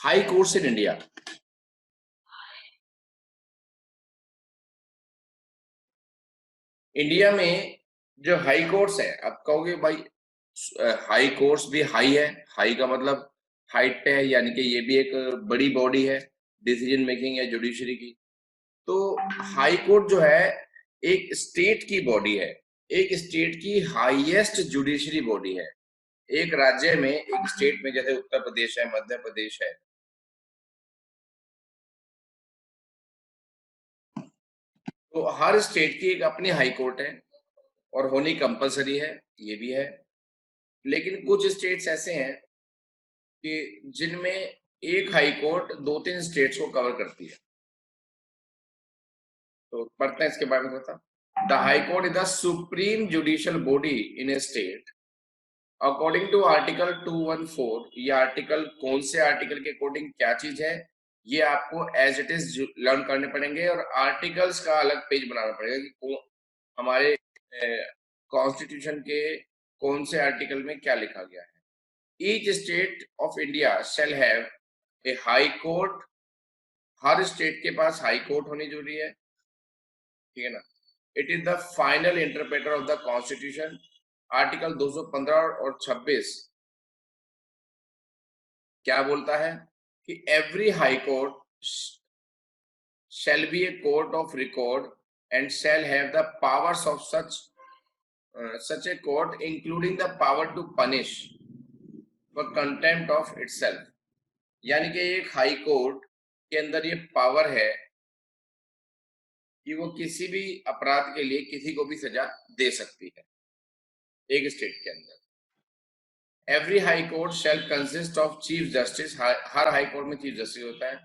High courts in India. India में जो high courts है, आप कहोगे भाई हाई कोर्ट्स भी हाई है। हाई का मतलब हाइट पे है, यानी कि ये भी एक बड़ी बॉडी है डिसीजन मेकिंग या जुडिशरी की। तो हाई कोर्ट जो है एक स्टेट की बॉडी है, एक स्टेट की हाईएस्ट जुडिशरी बॉडी है। एक राज्य में, एक स्टेट में, जैसे उत्तर प्रदेश है, मध्य प्रदेश है, तो हर स्टेट की एक अपनी हाई कोर्ट है और होनी कंपलसरी है, ये भी है। लेकिन कुछ स्टेट्स ऐसे हैं कि जिनमें एक हाई कोर्ट दो तीन स्टेट्स को कवर करती है। तो पढ़ते हैं इसके बारे में थोड़ा। The high court is the supreme judicial body in a state according to article 214। ये आर्टिकल कौन से आर्टिकल के अकॉर्डिंग क्या चीज है, ये आपको एज इट इज लर्न करने पड़ेंगे और आर्टिकल्स का अलग पेज बनाना पड़ेगा कि हमारे कॉन्स्टिट्यूशन के कौन से आर्टिकल में क्या लिखा गया है। Each state of India shall have a high court. Her state के पास हाई कोर्ट होनी जरूरी है, ठीक है ना। It is the final interpreter of the constitution. Article 215 और 26 क्या बोलता है कि every high court shall be a court of record and shall have the powers of such a court, including the power to punish for contempt of itself। यानी कि एक high court के अंदर ये पावर है कि वो किसी भी अपराध के लिए किसी को भी सजा दे सकती है एक स्टेट के अंदर। Every high court shell consist of chief justice. Her high court में चीफ जस्टिस होता है।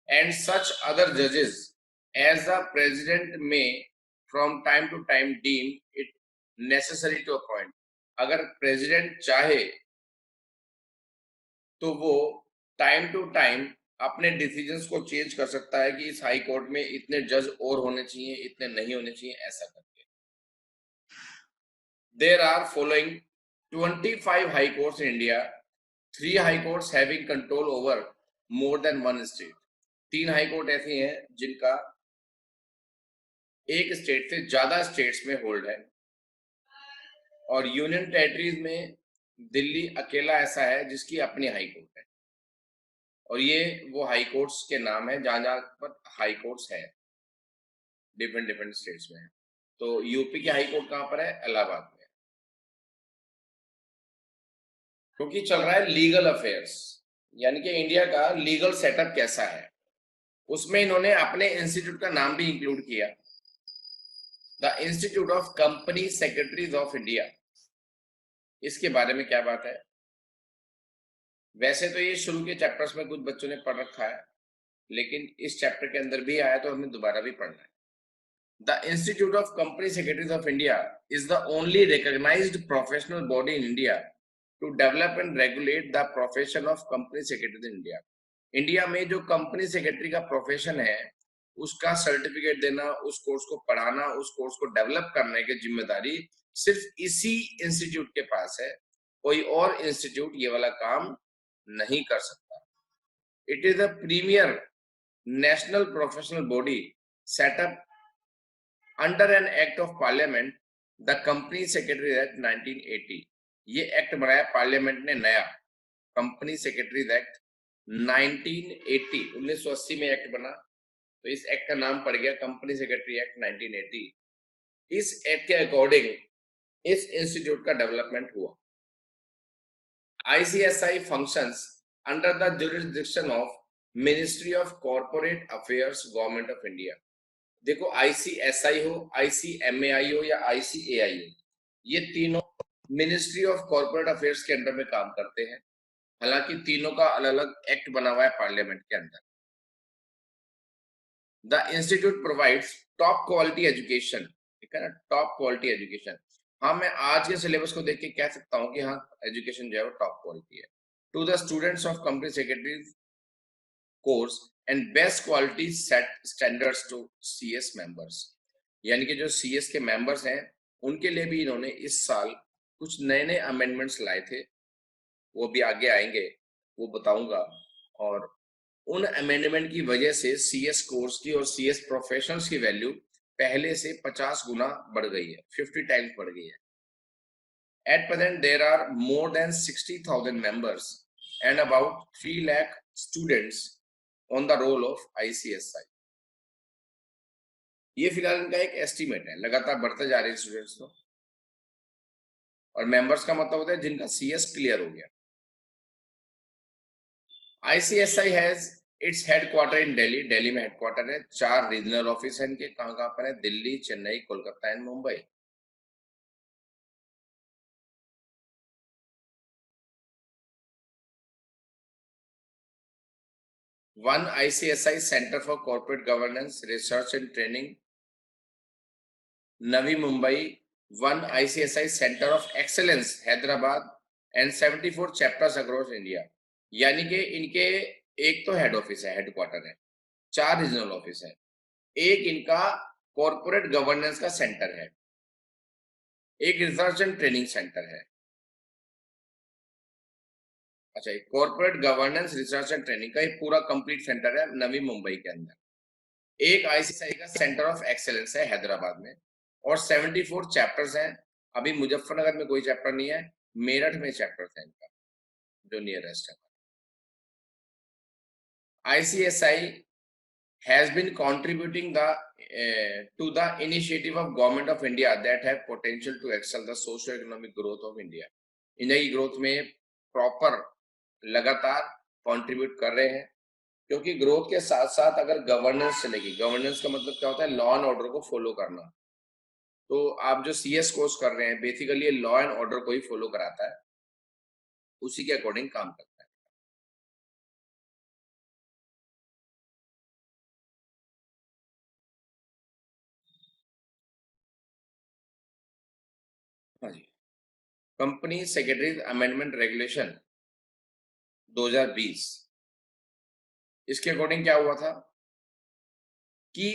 एंड सच अदर जजेस as the president may from time to time deem it necessary to appoint। अगर प्रेसिडेंट चाहे तो वो टाइम टू टाइम अपने decisions को चेंज कर सकता है कि इस हाई कोर्ट में इतने जज और होने चाहिए, इतने नहीं होने चाहिए, ऐसा करके। There are following 25 high courts in India. 3 high courts having control over more than one state. 3 high court ऐसी हैं जिनका एक स्टेट से ज्यादा स्टेट्स में होल्ड है। और यूनियन टेरिटरीज में दिल्ली अकेला ऐसा है जिसकी अपनी हाई कोर्ट है। और ये वो हाई कोर्ट्स के नाम है जहां जहां पर हाई कोर्ट्स है, डिफरेंट डिफरेंट स्टेट्स में है। तो यूपी की हाई कोर्ट कहां पर है? इलाहाबाद में। क्योंकि चल रहा है लीगल अफेयर्स, यानी कि इंडिया का लीगल सेटअप कैसा है, उसमें इन्होंने अपने इंस्टीट्यूट का नाम भी इंक्लूड किया, the institute of company secretaries of India. इसके बारे में क्या बात है? वैसे तो ये शुरू के चैप्टर्स में कुछ बच्चों ने पढ़ रखा है, लेकिन इस चैप्टर के अंदर भी आया तो हमें दोबारा भी पढ़ना है। The institute of company secretaries of India is the only recognised professional body in India to develop and regulate the profession of company secretary in India. India में जो कंपनी सेक्रेटरी का प्रोफेशन है उसका सर्टिफिकेट देना, उस course को पढ़ाना, उस कोर्स को डेवलप करने की जिम्मेदारी सिर्फ इसी इंस्टीट्यूट के पास है। कोई और इंस्टीट्यूट ये वाला काम नहीं कर सकता। It is the premier national professional body set up under an act of parliament, the company secretary act 1980। ये एक्ट बनाया पार्लियामेंट ने नया, कंपनी सेक्रेटरीज एक्ट 1980। 1980 में एक्ट बना, तो इस एक्ट का नाम पड़ गया कंपनी सेक्रेटरी एक्ट 1980। इस एक्ट के अकॉर्डिंग इस इंस्टीट्यूट का डेवलपमेंट हुआ। ICSI functions under the jurisdiction of Ministry of Corporate Affairs, Government of India। देखो ICSI हो, ICMAI हो या ICAI हो, ये तीनों मिनिस्ट्री ऑफ कॉर्पोरेट अफेयर्स के अंडर में काम करते हैं। हालांकि तीनों का अलग अलग एक्ट बना हुआ है पार्लियामेंट के अंदर। The institute provides top quality education, ठीक है ना, टॉप क्वालिटी एजुकेशन। हाँ, मैं आज के सिलेबस को देख के कह सकता हूँ कि हाँ एजुकेशन जो है वो टॉप क्वालिटी है। To the students of company secretary course and best quality set standards to CS members. यानी कि जो CS के मेंबर्स हैं उनके लिए भी इन्होंने इस साल कुछ नए नए अमेंडमेंट्स लाए थे, वो भी आगे आएंगे, वो बताऊंगा। और उन अमेंडमेंट की वजह से CS कोर्स की और CS प्रोफेशनल्स की वैल्यू पहले से 50 गुना बढ़ गई है, 50 टाइम्स बढ़ गई है. At present, there are more than 60,000 members and about 3 lakh students on the roll of ICSI. ये फिलहाल इनका एक एस्टीमेट है, लगातार बढ़ते जा रहे हैं स्टूडेंट्स तो. और मेंबर्स का मतलब होता है जिनका CS क्लियर हो गया. ICSI has its headquarter in Delhi. Delhi में हेडक्वार्टर है. 4 रीजनल ऑफिस है इनके. कहाँ पर है? Delhi, Chennai, Kolkata and Mumbai. One ICSI Center for Corporate Governance, Research and Training, Navi Mumbai, one ICSI Center of Excellence, Hyderabad, and 74 chapters across India. यानी कि इनके एक तो हेड ऑफिस है, हेडक्वार्टर है, 4 रीजनल ऑफिस है, एक इनका कॉर्पोरेट गवर्नेंस का सेंटर है, एक रिसर्च एंड ट्रेनिंग सेंटर है. अच्छा, corporate governance, research and training का एक पूरा कंप्लीट सेंटर है नवी मुंबई के अंदर. एक आईसीआई का सेंटर ऑफ एक्सेलेंस है हैदराबाद में और 74 चैप्टर्स हैं. अभी मुजफ्फरनगर में कोई चैप्टर नहीं है, मेरठ में चैप्टर्स है इनका जो नियरेस्ट है. ICSI has been contributing to the initiative of Government of India that have potential to excel the socio-economic growth of India. India की ग्रोथ में प्रॉपर लगातार कंट्रीब्यूट कर रहे हैं, क्योंकि ग्रोथ के साथ साथ अगर गवर्नेंस चलेगी, गवर्नेंस का मतलब क्या होता है? लॉ एंड ऑर्डर को फॉलो करना. तो आप जो CS कोर्स कर रहे हैं बेसिकली ये लॉ एंड ऑर्डर को ही फॉलो कराता है, उसी के अकॉर्डिंग काम करता है. हाँ जी. कंपनी सेक्रेटरीज अमेंडमेंट रेगुलेशन 2020, इसके अकॉर्डिंग क्या हुआ था कि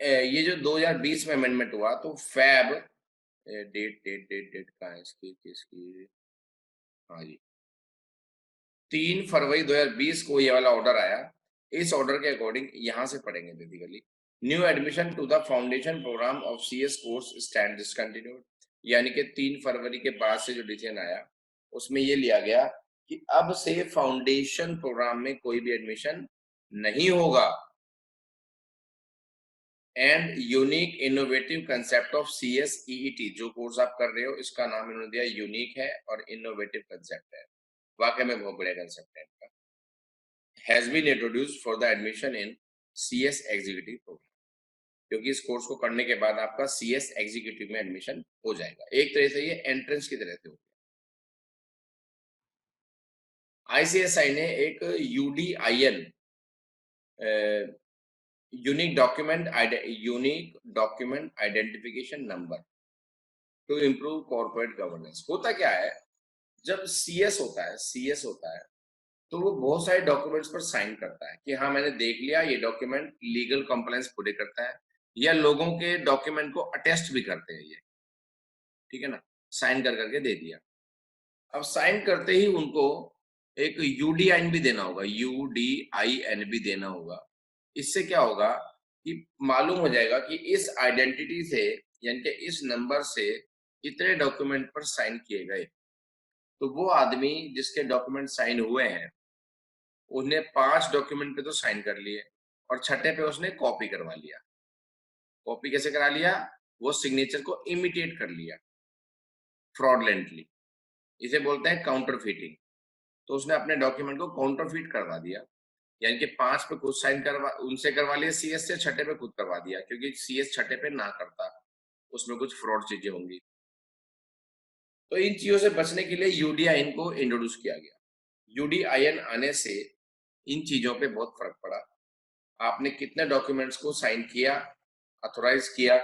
ये जो 2020 में अमेंडमेंट हुआ तो फैब डेट डेट डेट डेट कहाँ है इसकी किसकी? हाँ जी, 3 फरवरी 2020 को ये वाला ऑर्डर आया. इस ऑर्डर के अकॉर्डिंग यहाँ से पढ़ेंगे basically. New admission to the foundation programme of CS course stand discontinued. यानी कि 3 फरवरी के बाद से जो डिसीजन आया उसमें ये लिया गया कि अब से फाउंडेशन प्रोग्राम में कोई भी एडमिशन नहीं होगा. And unique innovative concept of CS EET, जो कोर्स आप कर रहे हो इसका नाम इन्होंने दिया यूनिक है और इनोवेटिव कंसेप्ट है. वाकई में बहुत बढ़िया कंसेप्ट है इनका. Has been introduced for the admission in CS executive programme, क्योंकि इस कोर्स को करने के बाद आपका CS एग्जीक्यूटिव में एडमिशन हो जाएगा. एक तरह से ये एंट्रेंस की तरह से हो. ICSI ने एक UDIN unique document identification number two improve corporate governance. होता क्या है, जब CS होता है तो वो बहुत सारे डॉक्यूमेंट्स पर साइन करता है कि हाँ मैंने देख लिया ये डॉक्यूमेंट लीगल कंप्लायंस पूरे करता है, या लोगों के डॉक्यूमेंट को अटेस्ट भी करते हैं ये, ठीक है ना, साइन कर करके दे दिया. अब साइन करते ही उनको एक UDIN भी देना होगा, UDIN भी देना होगा. इससे क्या होगा कि मालूम हो जाएगा कि इस आइडेंटिटी से यानी कि इस नंबर से इतने डॉक्यूमेंट पर साइन किए गए. तो वो आदमी जिसके डॉक्यूमेंट साइन हुए हैं उसने 5 डॉक्यूमेंट पे तो साइन कर लिए और छठे पे उसने कॉपी करवा लिया. कॉपी कैसे करा लिया? वो सिग्नेचर को इमिटेट कर लिया फ्रॉडलेंटली. इसे बोलते हैं काउंटरफीटिंग. तो उसने अपने डॉक्यूमेंट को काउंटरफीट करवा दिया, यानी कि 5 पे खुद साइन करवा उनसे करवा लिया CS से, छठे पे खुद करवा दिया, क्योंकि CS छठे पे ना करता, उसमें कुछ फ्रॉड चीजें होंगी. तो इन चीजों से बचने के लिए UDIN को इंट्रोड्यूस किया गया. UDIN आने से इन चीजों पे बहुत फर्क पड़ा. आपने कितने डॉक्यूमेंट्स को साइन किया, अथोराइज किया,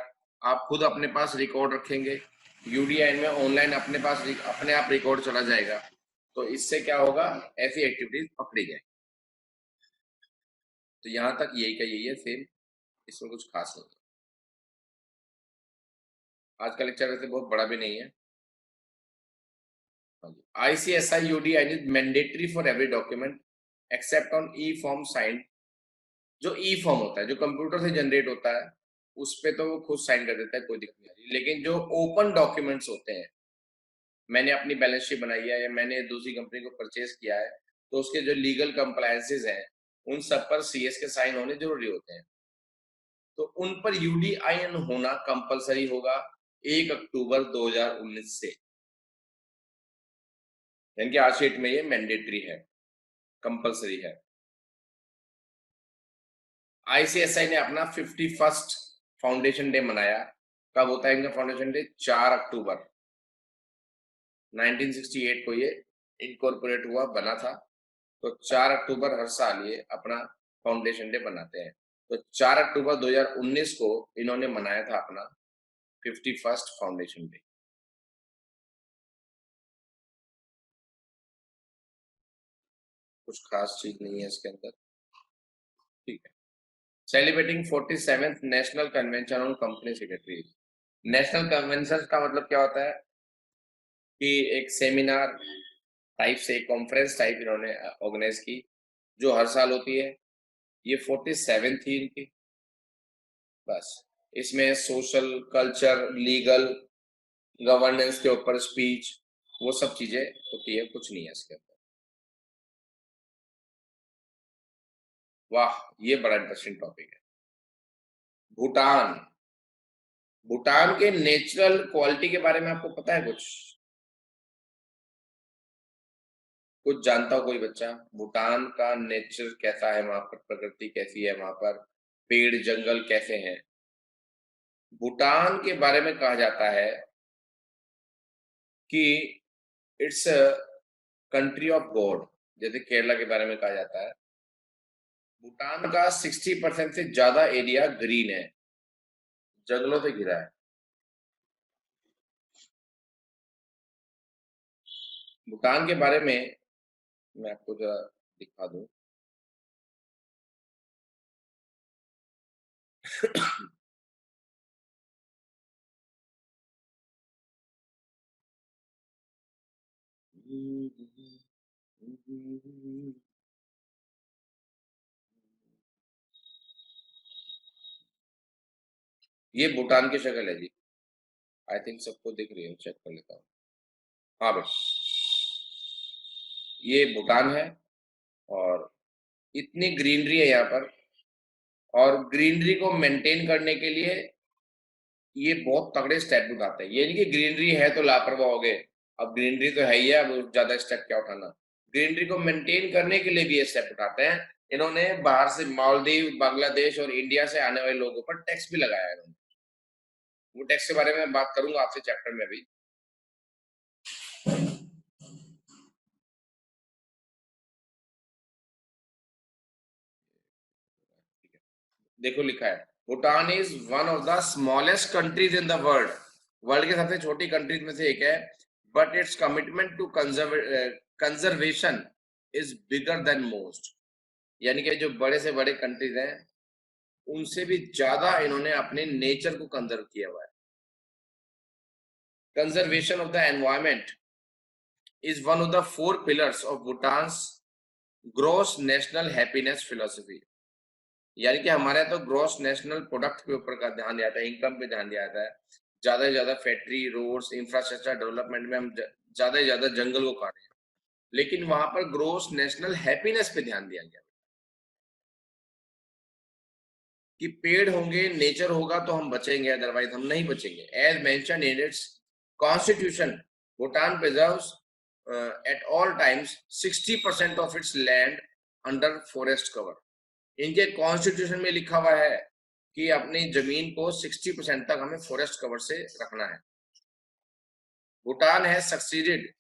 आप खुद अपने पास रिकॉर्ड रखेंगे. UDIN में ऑनलाइन अपने आप रिकॉर्ड चला जाएगा. तो इससे क्या होगा, ऐसी एक्टिविटीज पकड़ी जाए. तो यहाँ तक यही का यही है, सेम, इसमें कुछ खास नहीं. आज का लेक्चर वैसे बहुत बड़ा भी नहीं है. ICSI UDIN is mandatory for every document except on e form sign. जो ई फॉर्म होता है, जो कंप्यूटर से जनरेट होता है, उस पे तो वो खुद साइन कर देता है, कोई दिक्कत नहीं आती। लेकिन जो ओपन डॉक्यूमेंट्स होते हैं, मैंने अपनी बैलेंस शीट बनाई है या मैंने दूसरी कंपनी को परचेज किया है, तो उसके जो लीगल कंप्लायंसेस हैं, उन सब पर सीएस के साइन होने जरूरी होते हैं। तो उन पर यूडीआईएन होना कंपलसरी होगा 1 अक्टूबर 2019 से, यानी कि आज डेट में ये मैंडेटरी है, कंपलसरी है। आईसीएसआई ने अपना 51st फाउंडेशन डे मनाया। कब होता है इनका फाउंडेशन डे? 4 अक्टूबर 1968 को ये इनकॉर्पोरेट हुआ, बना था। तो 4 अक्टूबर हर साल ये अपना फाउंडेशन डे बनाते हैं। तो 4 अक्टूबर 2019 को इन्होंने मनाया था अपना 51st फाउंडेशन डे। कुछ खास चीज नहीं है इसके अंदर, ठीक है। Celebrating 47th national convention on company secretary. National convention का मतलब क्या होता है कि एक सेमिनार टाइप से, कॉन्फ्रेंस टाइप इन्होंने ऑर्गेनाइज की, जो हर साल होती है। ये 47 थी इनकी। बस इसमें सोशल, कल्चर, लीगल, गवर्नेंस के ऊपर स्पीच, वो सब चीजें होती है, कुछ नहीं है इसके अंदर। वाह, ये बड़ा इंटरेस्टिंग टॉपिक है। भूटान। भूटान के नेचुरल क्वालिटी के बारे में आपको पता है कुछ? कुछ जानता हो कोई बच्चा? भूटान का नेचर कैसा है, वहां पर प्रकृति कैसी है, वहां पर पेड़ जंगल कैसे हैं? भूटान के बारे में कहा जाता है कि it's a country of God. जैसे केरला के बारे में कहा जाता है, भूटान का 60% से ज्यादा एरिया ग्रीन है, जंगलों से घिरा है। भूटान के बारे में मैं आपको जरा दिखा दूं। ये भूटान की शक्ल है जी। आई थिंक सबको दिख रही है, चेक कर लेता हूँ। हाँ भाई, ये भूटान है और इतनी ग्रीनरी है यहाँ पर। और ग्रीनरी को मेंटेन करने के लिए ये बहुत तगड़े स्टेप उठाते हैं। ये नहीं कि ग्रीनरी है तो लापरवाह हो गए, अब ग्रीनरी तो है ही है, अब ज्यादा स्टेप क्या उठाना। ग्रीनरी को मेंटेन करने के लिए भी ये स्टेप उठाते हैं। इन्होंने बाहर से मालदीव, बांग्लादेश और इंडिया से आने वाले लोगों पर टैक्स भी लगाया है इन्होंने। वो टैक्स के बारे में बात करूंगा आपसे चैप्टर में भी। देखो लिखा है, Bhutan is one of the smallest countries in the world. World के सबसे छोटी कंट्रीज में से एक है। But its commitment to conservation is bigger than most. यानी कि जो बड़े से बड़े कंट्रीज हैं, उनसे भी ज्यादा इन्होंने अपने नेचर को कंजर्व किया हुआ है। Conservation of the environment is one of the four pillars of Bhutan's gross national happiness philosophy। यानी कि हमारे यहाँ तो ग्रॉस नेशनल प्रोडक्ट के ऊपर का ध्यान दिया जाता है, इनकम पे ध्यान दिया जाता है। ज्यादा से ज्यादा फैक्ट्री, रोड्स, इंफ्रास्ट्रक्चर डेवलपमेंट में हम ज्यादा से ज्यादा जंगल को काट रहे हैं। लेकिन वहां पर ग्रोस नेशनल हैप्पीनेस पे ध्यान दिया गया कि पेड़ होंगे, नेचर होगा तो हम बचेंगे, अदरवाइज हम नहीं बचेंगे। As mention in its constitution, Bhutan preserves at all times 60% of its land under forest cover। इनके कॉन्स्टिट्यूशन में लिखा हुआ है कि अपनी जमीन को 60% तक हमें फॉरेस्ट कवर से रखना है। Bhutan has succeeded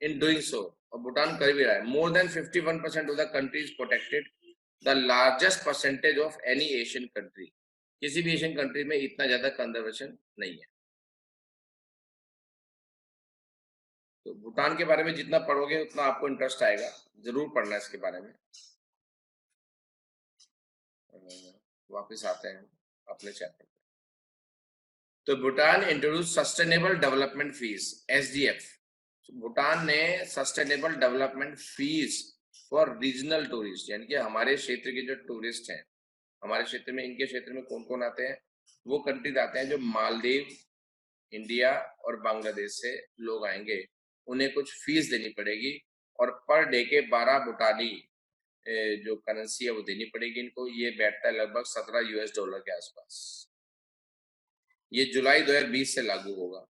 in doing so, और भूटान कर भी रहा है। More than 51% of the country is protected, the largest percentage of any Asian country. किसी भी एशियन कंट्री में इतना ज्यादा कंजर्वेशन नहीं है। तो भूटान के बारे में जितना पढ़ोगे उतना आपको इंटरेस्ट आएगा, जरूर पढ़ना इसके बारे में। वापस आते हैं अपने चैप्टर पे। तो Bhutan introduce sustainable development fees, SDF. Bhutan ने sustainable development fees for regional tourist, यानी कि हमारे क्षेत्र के जो टूरिस्ट हैं, हमारे क्षेत्र में, इनके क्षेत्र में कौन कौन आते हैं, वो कंट्रीज आते हैं जो मालदीव, इंडिया और बांग्लादेश से लोग आएंगे, उन्हें कुछ फीस देनी पड़ेगी और पर डे के 12 भूटानी जो करेंसी है वो देनी पड़ेगी इनको। ये बैठता है लगभग $17 के आसपास। ये जुलाई 2020 से लागू होगा।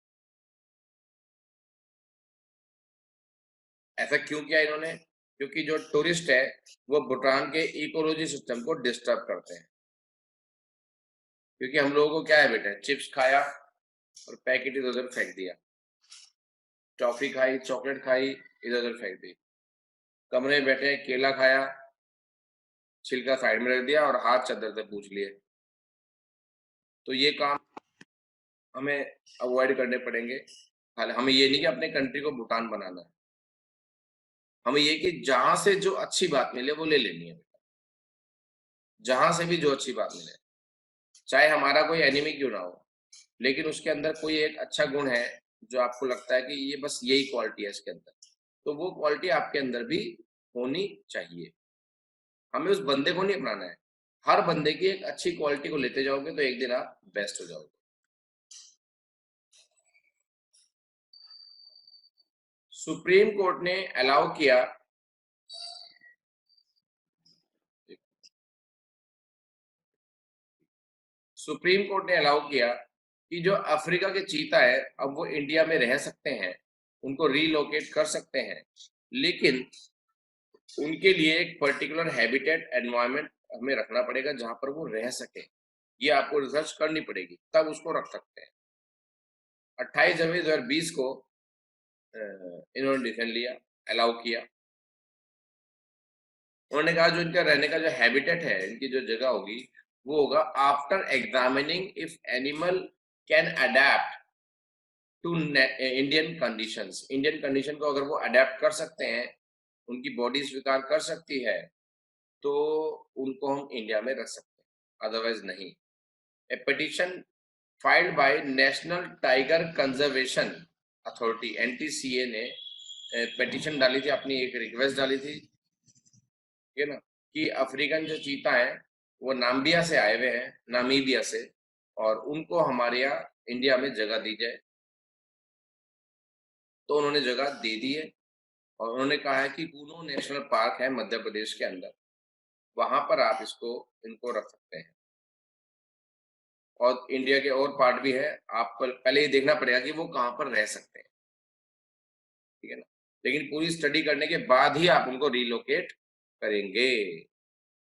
ऐसा क्यों किया इन्होंने? क्योंकि जो टूरिस्ट है वो भूटान के इकोलॉजी सिस्टम को डिस्टर्ब करते हैं। क्योंकि हम लोगों को क्या है बेटा, चिप्स खाया और पैकेट इधर उधर फेंक दिया, टॉफी खाई, चॉकलेट खाई, इधर उधर फेंक दी, कमरे में बैठे केला खाया, छिलका साइड में रख दिया और हाथ चादर से पूछ लिए। तो ये काम हमें अवॉइड करने पड़ेंगे। हमें ये नहीं कि अपने कंट्री को भूटान बनाना है, हमें ये कि जहां से जो अच्छी बात मिले वो ले लेनी है। जहां से भी जो अच्छी बात मिले, चाहे हमारा कोई एनिमी क्यों ना हो, लेकिन उसके अंदर कोई एक अच्छा गुण है जो आपको लगता है कि ये बस यही क्वालिटी है इसके अंदर, तो वो क्वालिटी आपके अंदर भी होनी चाहिए। हमें उस बंदे को नहीं अपनाना है, हर बंदे की एक अच्छी क्वालिटी को लेते जाओगे तो एक दिन आप बेस्ट हो जाओगे। सुप्रीम कोर्ट ने अलाउ किया, सुप्रीम कोर्ट ने अलाउ किया कि जो अफ्रीका के चीता है अब वो इंडिया में रह सकते हैं, उनको रीलोकेट कर सकते हैं, लेकिन उनके लिए एक पर्टिकुलर हैबिटेट एनवायरनमेंट हमें रखना पड़ेगा जहां पर वो रह सके। ये आपको रिसर्च करनी पड़ेगी, तब उसको रख सकते हैं। 28 जनवरी 2020 को इन्होंने डिसीजन लिया, अलाउ किया। उन्होंने कहा जो इनका रहने का जो हैबिटेट है, इनकी जो जगह होगी वो होगा after examining if animal can adapt to Indian conditions. Indian condition को अगर वो अडेप्ट कर सकते हैं, उनकी बॉडी स्वीकार कर सकती है, तो उनको हम इंडिया में रख सकते हैं, अदरवाइज नहीं। A petition filed by national tiger conservation authority NTCA ने पिटीशन डाली थी, अपनी एक रिक्वेस्ट डाली थी, ठीक है ना, कि अफ्रीकन जो चीता है वो नाम्बिया से आए हुए हैं, नामीबिया से, और उनको हमारे यहाँ इंडिया में जगह दी जाए। तो उन्होंने जगह दे दी है और उन्होंने कहा है कि कूनो नेशनल पार्क है मध्य प्रदेश के अंदर, वहां पर आप इनको रख सकते हैं। और इंडिया के और पार्ट भी है, आप पहले ये देखना पड़ेगा कि वो कहाँ पर रह सकते हैं, ठीक है ना, लेकिन पूरी स्टडी करने के बाद ही आप उनको रिलोकेट करेंगे।